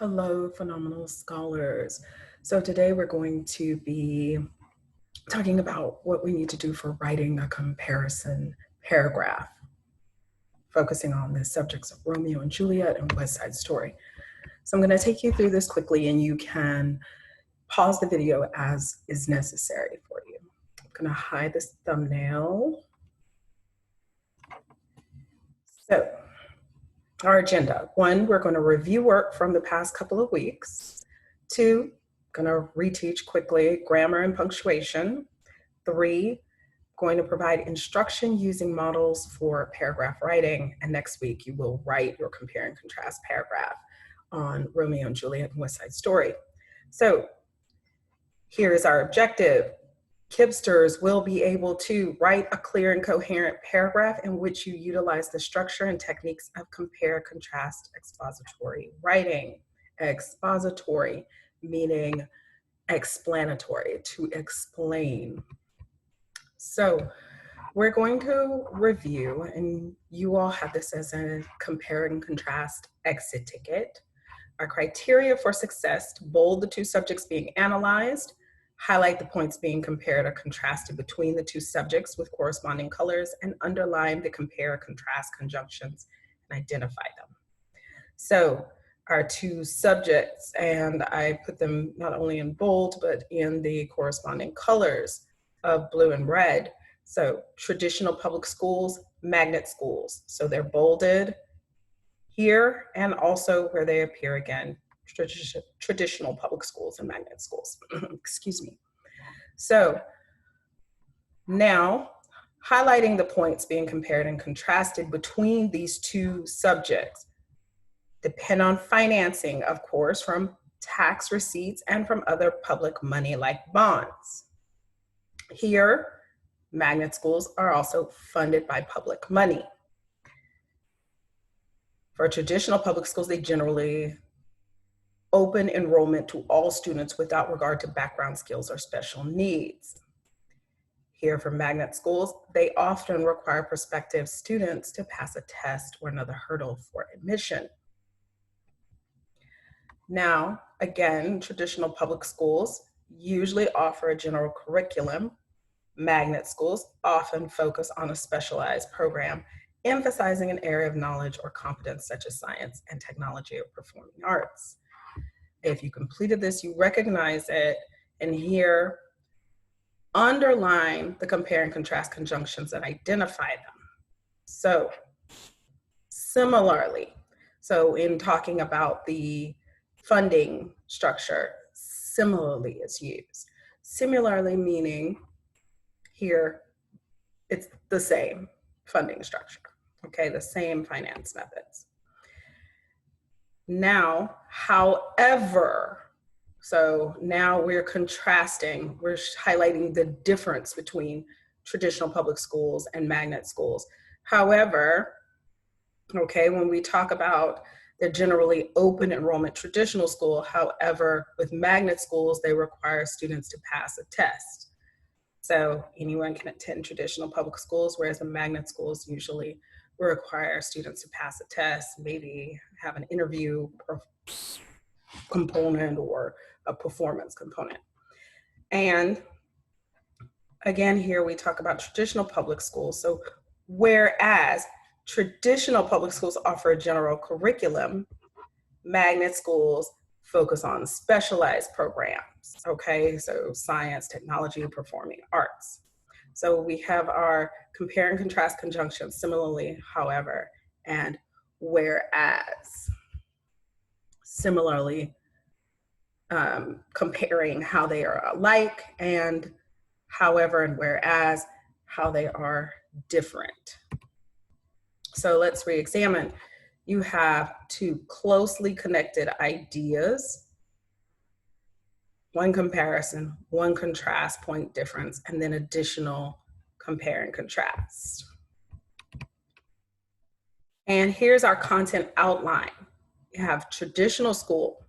Hello, phenomenal scholars. So today we're going to be talking about what we need to do for writing a comparison paragraph, focusing on the subjects of Romeo and Juliet and West Side Story. So I'm going to take you through this quickly, and you can pause the video as is necessary for you. I'm going to hide this thumbnail. So our agenda: 1, we're going to review work from the past couple of weeks. 2, going to reteach quickly grammar and punctuation. 3, going to provide instruction using models for paragraph writing. And next week, you will write your compare and contrast paragraph on Romeo and Juliet and West Side Story. So here is our objective. Kibsters will be able to write a clear and coherent paragraph in which you utilize the structure and techniques of compare, contrast, expository writing. Expository meaning explanatory, to explain. So we're going to review, and you all have this as a compare and contrast exit ticket. Our criteria for success: to bold the two subjects being analyzed, highlight the points being compared or contrasted between the two subjects with corresponding colors, and underline the compare, contrast conjunctions and identify them. So our two subjects, and I put them not only in bold, but in the corresponding colors of blue and red. So traditional public schools, magnet schools. So they're bolded here and also where they appear again, traditional public schools and magnet schools. Excuse me. So now highlighting the points being compared and contrasted between these two subjects depend on financing, of course, from tax receipts and from other public money like bonds. Here, magnet schools are also funded by public money. For traditional public schools, they generally open enrollment to all students without regard to background skills or special needs. Here for magnet schools, they often require prospective students to pass a test or another hurdle for admission. Now, again, traditional public schools usually offer a general curriculum. Magnet schools often focus on a specialized program, emphasizing an area of knowledge or competence such as science and technology or performing arts. If you completed this, you recognize it, and here, underline the compare and contrast conjunctions and identify them. So, similarly, so in talking about the funding structure, similarly is used. Similarly meaning here, it's the same funding structure, okay, the same finance methods. Now, however, so now we're contrasting, we're highlighting the difference between traditional public schools and magnet schools. However, okay, when we talk about the generally open enrollment traditional school, however, with magnet schools, they require students to pass a test. So anyone can attend traditional public schools, whereas the magnet schools usually require students to pass a test, maybe have an interview component or a performance component. And again, here we talk about traditional public schools. So whereas traditional public schools offer a general curriculum, magnet schools focus on specialized programs, okay? So science, technology, performing arts. So we have our compare and contrast conjunctions, similarly, however, and whereas. Similarly, comparing how they are alike, and however and whereas, how they are different. So let's re-examine. You have two closely connected ideas, one comparison, one contrast, point difference, and then additional compare and contrast. And here's our content outline. You have traditional school,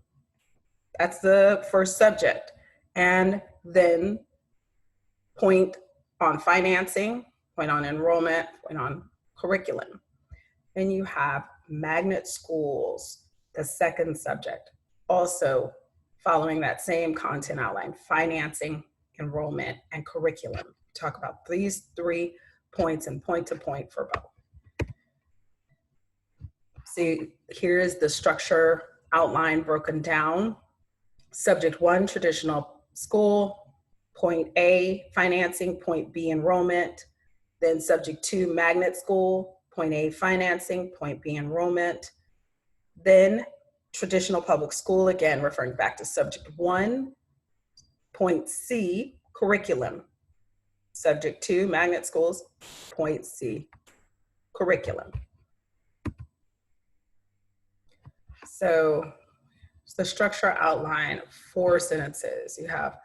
that's the first subject, and then point on financing, point on enrollment, point on curriculum. Then you have magnet schools, the second subject. Also, following that same content outline, financing, enrollment, and curriculum. Talk about these 3 points and point to point for both. See, here is the structure outline broken down. Subject 1, traditional school. Point A, financing. Point B, enrollment. Then subject 2, magnet school. Point A, financing. Point B, enrollment. Then traditional public school, again, referring back to subject 1. Point C, curriculum. Subject 2, magnet schools. Point C, curriculum. So the structure outline, 4 sentences. You have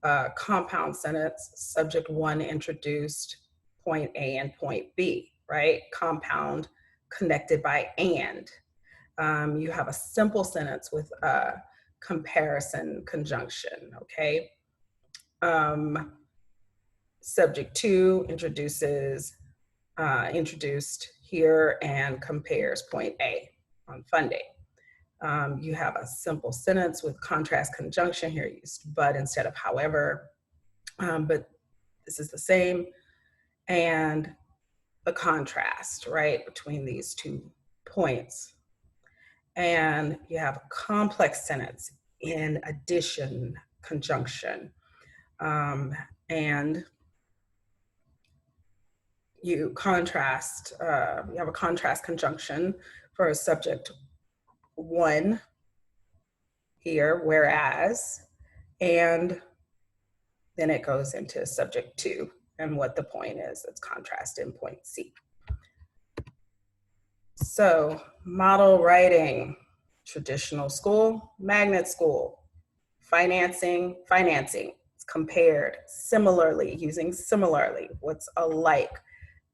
a compound sentence, subject 1 introduced, point A and point B, right? Compound connected by and. You have a simple sentence with a comparison conjunction, okay? Subject 2 introduced here and compares point A on funding. You have a simple sentence with contrast conjunction here, used but instead of however, but this is the same, and the contrast, right, between these 2 points. And you have a complex sentence in addition conjunction, and you contrast, you have a contrast conjunction for subject 1 here, whereas, and then it goes into subject 2 and what the point is. It's contrast in point C. So model writing, traditional school, magnet school, financing, it's compared, similarly, using similarly, what's alike.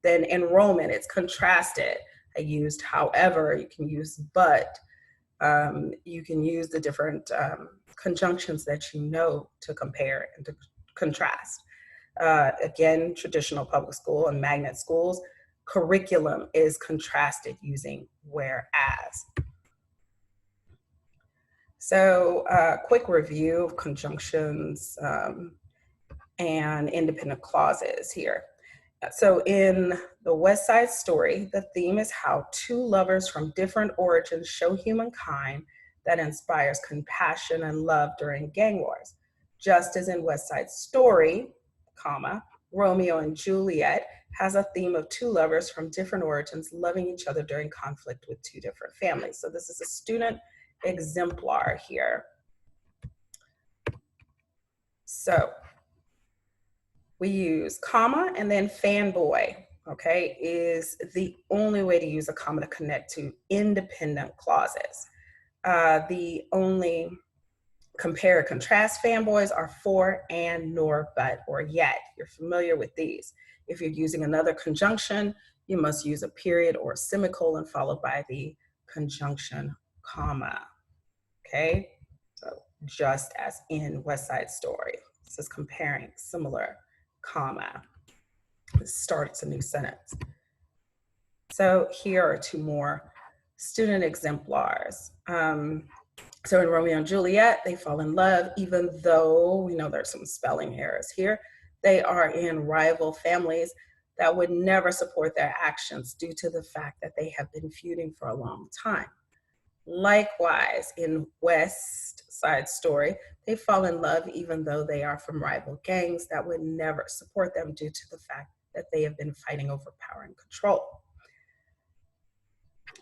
Then enrollment, it's contrasted. I used however, you can use but. You can use the different conjunctions that you know to compare and to contrast. Again, traditional public school and magnet schools, curriculum is contrasted using whereas. So quick review of conjunctions and independent clauses here. So in the West Side Story, the theme is how 2 lovers from different origins show humankind that inspires compassion and love during gang wars. Just as in West Side Story, comma, Romeo and Juliet has a theme of 2 lovers from different origins loving each other during conflict with 2 different families. So this is a student exemplar here. So we use comma and then fanboy, okay, is the only way to use a comma to connect to independent clauses. The only compare or contrast fanboys are for, and, nor, but, or yet. You're familiar with these. If you're using another conjunction, you must use a period or a semicolon followed by the conjunction comma, okay? So just as in West Side Story, this is comparing, similar, comma. It starts a new sentence. So here are 2 more student exemplars. So in Romeo and Juliet, they fall in love, even though we know there's some spelling errors here. They are in rival families that would never support their actions due to the fact that they have been feuding for a long time. Likewise, in West Side Story, they fall in love even though they are from rival gangs that would never support them due to the fact that they have been fighting over power and control.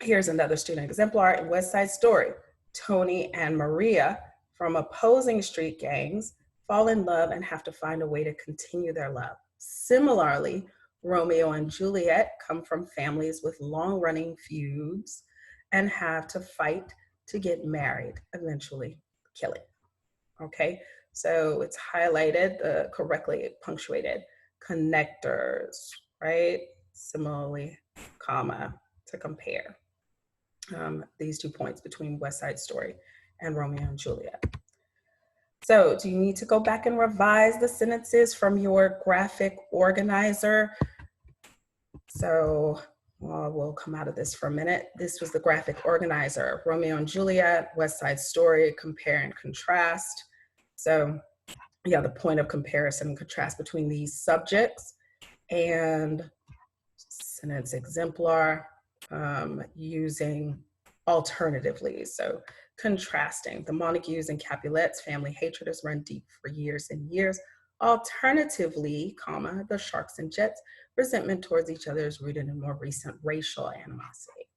Here's another student exemplar in West Side Story. Tony and Maria from opposing street gangs fall in love and have to find a way to continue their love. Similarly, Romeo and Juliet come from families with long-running feuds and have to fight to get married, eventually killing. Okay, so it's highlighted, the correctly punctuated connectors, right? Similarly, comma, to compare these 2 points between West Side Story and Romeo and Juliet. So do you need to go back and revise the sentences from your graphic organizer? So We'll come out of this for a minute. This was the graphic organizer, Romeo and Juliet, West Side Story, compare and contrast. So yeah, the point of comparison and contrast between these subjects and sentence exemplar, using alternatively. So contrasting, the Montagues and Capulets family hatred has run deep for years and years. Alternatively, comma, the Sharks and Jets resentment towards each other is rooted in more recent racial animosity.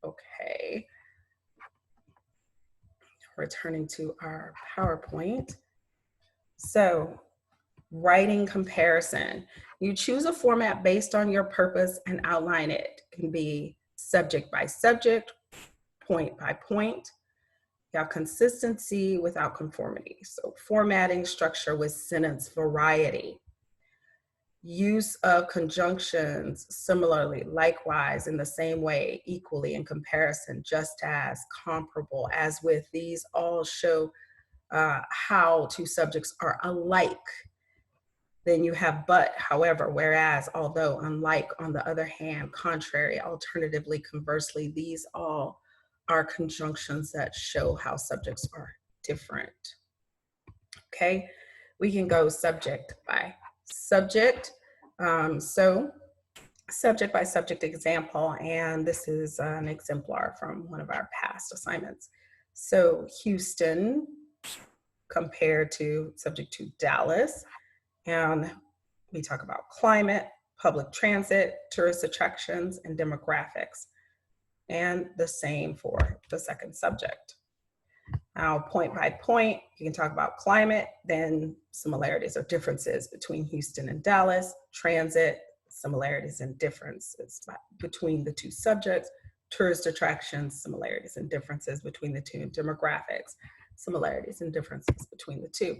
Okay. Returning to our PowerPoint. So writing comparison. You choose a format based on your purpose and outline it. It can be subject by subject, point by point. You have consistency without conformity. So formatting, structure with sentence variety. Use of conjunctions similarly, likewise, in the same way, equally, in comparison, just as, comparable, as with. These all show how two subjects are alike. Then you have but, however, whereas, although, unlike, on the other hand, contrary, alternatively, conversely. These all are conjunctions that show how subjects are different. Okay, we can go subject by subject. So subject by subject example, and this is an exemplar from one of our past assignments. So Houston compared to subject to Dallas, and we talk about climate, public transit, tourist attractions, and demographics. And the same for the second subject. Now, point by point, you can talk about climate, then similarities or differences between Houston and Dallas, transit, similarities and differences between the two subjects, tourist attractions, similarities and differences between the two, and demographics, similarities and differences between the two.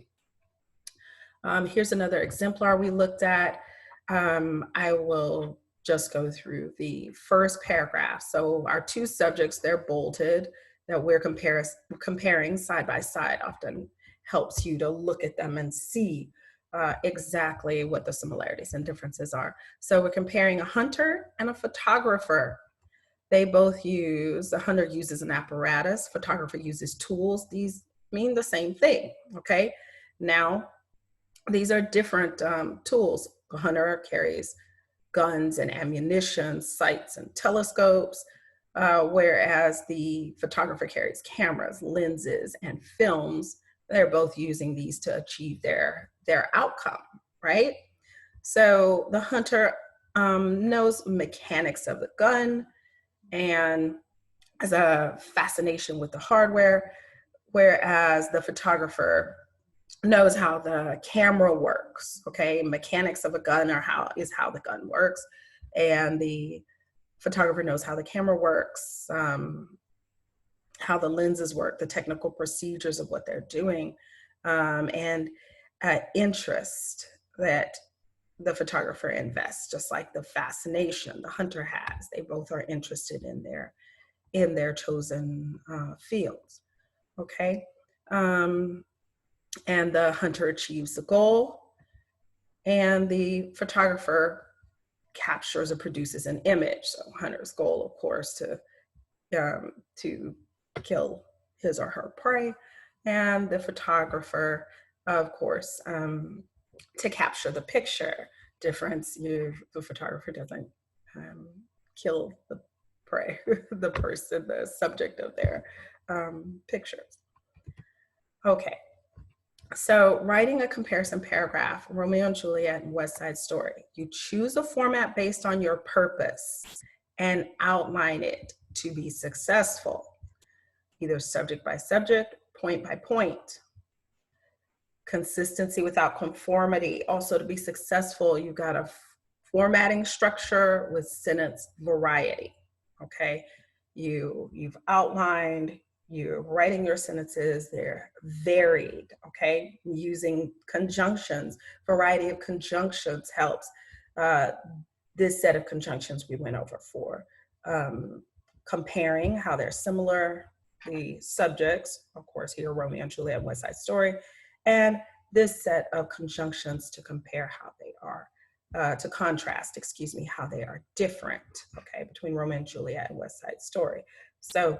Here's another exemplar we looked at. I will just go through the first paragraph. So our two subjects, they're bolded, that we're comparing side by side, often helps you to look at them and see exactly what the similarities and differences are. So we're comparing a hunter and a photographer. They both use, the hunter uses an apparatus, photographer uses tools. These mean the same thing, okay? Now, these are different tools. The hunter carries guns and ammunition, sights and telescopes, whereas the photographer carries cameras, lenses, and films. They're both using these to achieve their outcome, right? So the hunter knows mechanics of the gun and has a fascination with the hardware, whereas the photographer knows how the camera works, okay? Mechanics of a gun how the gun works, and the photographer knows how the camera works, how the lenses work, the technical procedures of what they're doing, and interest that the photographer invests, just like the fascination the hunter has. They both are interested in their chosen fields, okay? And the hunter achieves the goal, and the photographer captures or produces an image. So hunter's goal, of course, to kill his or her prey, and the photographer, of course, to capture the picture. Difference, the photographer doesn't kill the prey, the person, the subject of their pictures. Okay. So writing a comparison paragraph, Romeo and Juliet and West Side Story. You choose a format based on your purpose and outline it to be successful, either subject by subject, point by point. Consistency without conformity. Also, to be successful, you've got a formatting structure with sentence variety, okay? You've outlined, you're writing your sentences, they're varied, okay? Using conjunctions, variety of conjunctions helps. This set of conjunctions we went over for comparing how they're similar, the subjects, of course, here, Romeo and Juliet, West Side Story, and this set of conjunctions to compare how they are to contrast, excuse me, how they are different, okay, between Romeo and Juliet and West Side Story. So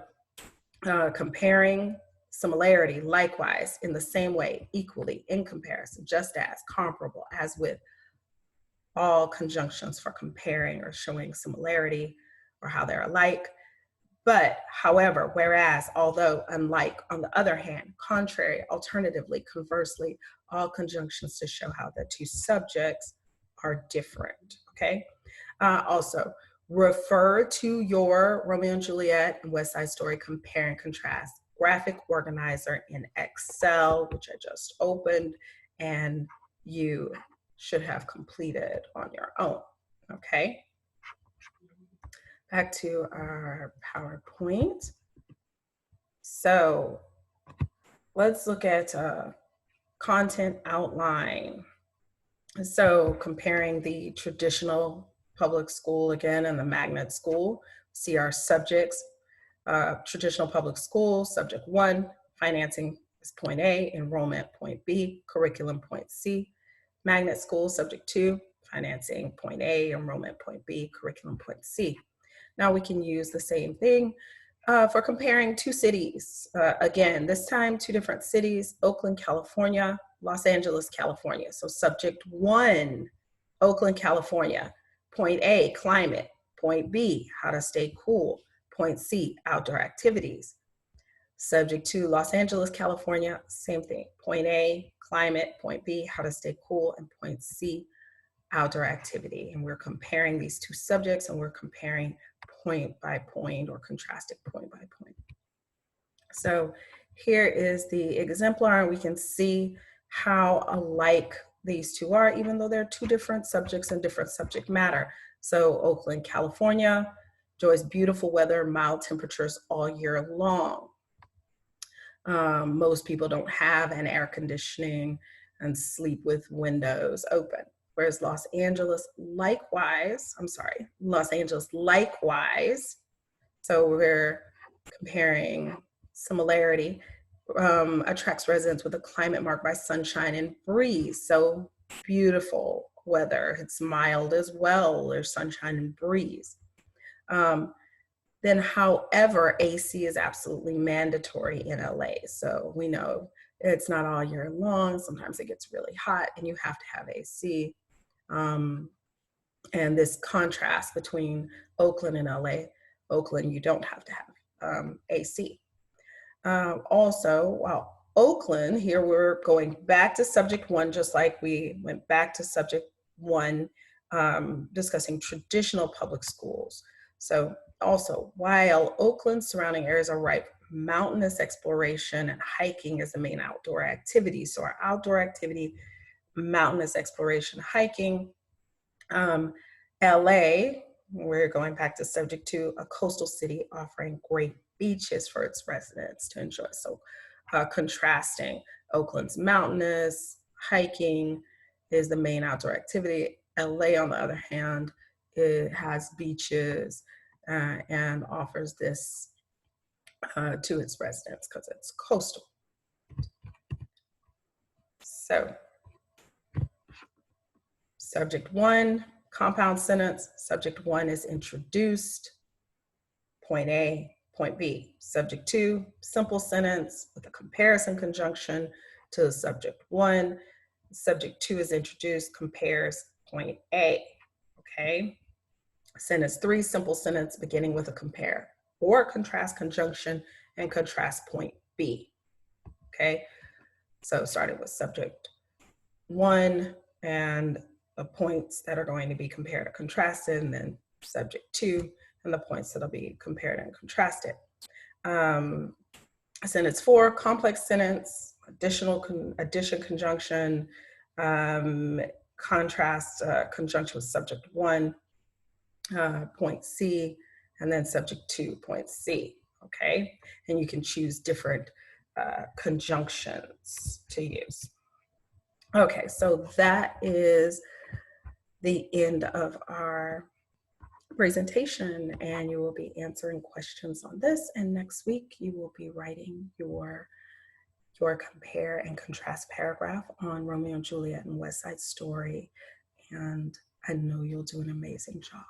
comparing, similarity, likewise, in the same way, equally, in comparison, just as, comparable, as with, all conjunctions for comparing or showing similarity or how they're alike. But, however, whereas, although, unlike, on the other hand, contrary, alternatively, conversely, all conjunctions to show how the two subjects are different, okay? Also, refer to your Romeo and Juliet and West Side Story compare and contrast graphic organizer in Excel, which I just opened, and you should have completed on your own, okay? Back to our PowerPoint. So let's look at content outline. So comparing the traditional public school again and the magnet school, see our subjects. Traditional public school, subject 1, financing is point A, enrollment point B, curriculum point C. Magnet school, subject 2, financing point A, enrollment point B, curriculum point C. Now we can use the same thing for comparing two cities. Again, this time two different cities, Oakland, California, Los Angeles, California. So subject 1, Oakland, California. Point A, climate. Point B, how to stay cool. Point C, outdoor activities. Subject 2, Los Angeles, California, same thing. Point A, climate. Point B, how to stay cool. And point C, outdoor activity. And we're comparing these two subjects, and we're comparing point by point or contrasting point by point. So here is the exemplar, and we can see how alike these two are, even though they're two different subjects and different subject matter. So Oakland, California enjoys beautiful weather, mild temperatures all year long. Most people don't have an air conditioning and sleep with windows open. Whereas Los Angeles, likewise, so we're comparing similarity, attracts residents with a climate marked by sunshine and breeze. So beautiful weather. It's mild as well. There's sunshine and breeze. Then, however, AC is absolutely mandatory in LA. So we know it's not all year long. Sometimes it gets really hot and you have to have AC. And this contrast between Oakland and LA, Oakland, you don't have to have AC. Also, while Oakland, here we're going back to subject 1, just like we went back to subject 1, discussing traditional public schools. So also, while Oakland's surrounding areas are ripe for mountainous exploration and hiking is the main outdoor activity. So our outdoor activity, mountainous exploration, hiking. LA, we're going back to subject 2, a coastal city offering great beaches for its residents to enjoy. So contrasting Oakland's mountainous, hiking is the main outdoor activity. LA, on the other hand, it has beaches and offers this to its residents because it's coastal. So subject 1, compound sentence. Subject 1 is introduced, point A, point B. Subject 2, simple sentence with a comparison conjunction to the subject 1. Subject 2 is introduced, compares point A, okay? Sentence 3, simple sentence beginning with a compare or contrast conjunction and contrast point B, okay? So starting with subject 1 and the points that are going to be compared or contrasted, and then subject 2 and the points that'll be compared and contrasted. Sentence 4, complex sentence, addition conjunction, contrast conjunction with subject 1, point C, and then subject 2, point C, okay? And you can choose different conjunctions to use. Okay, so that is the end of our presentation, and you will be answering questions on this, and next week you will be writing your compare and contrast paragraph on Romeo and Juliet and West Side Story, and I know you'll do an amazing job.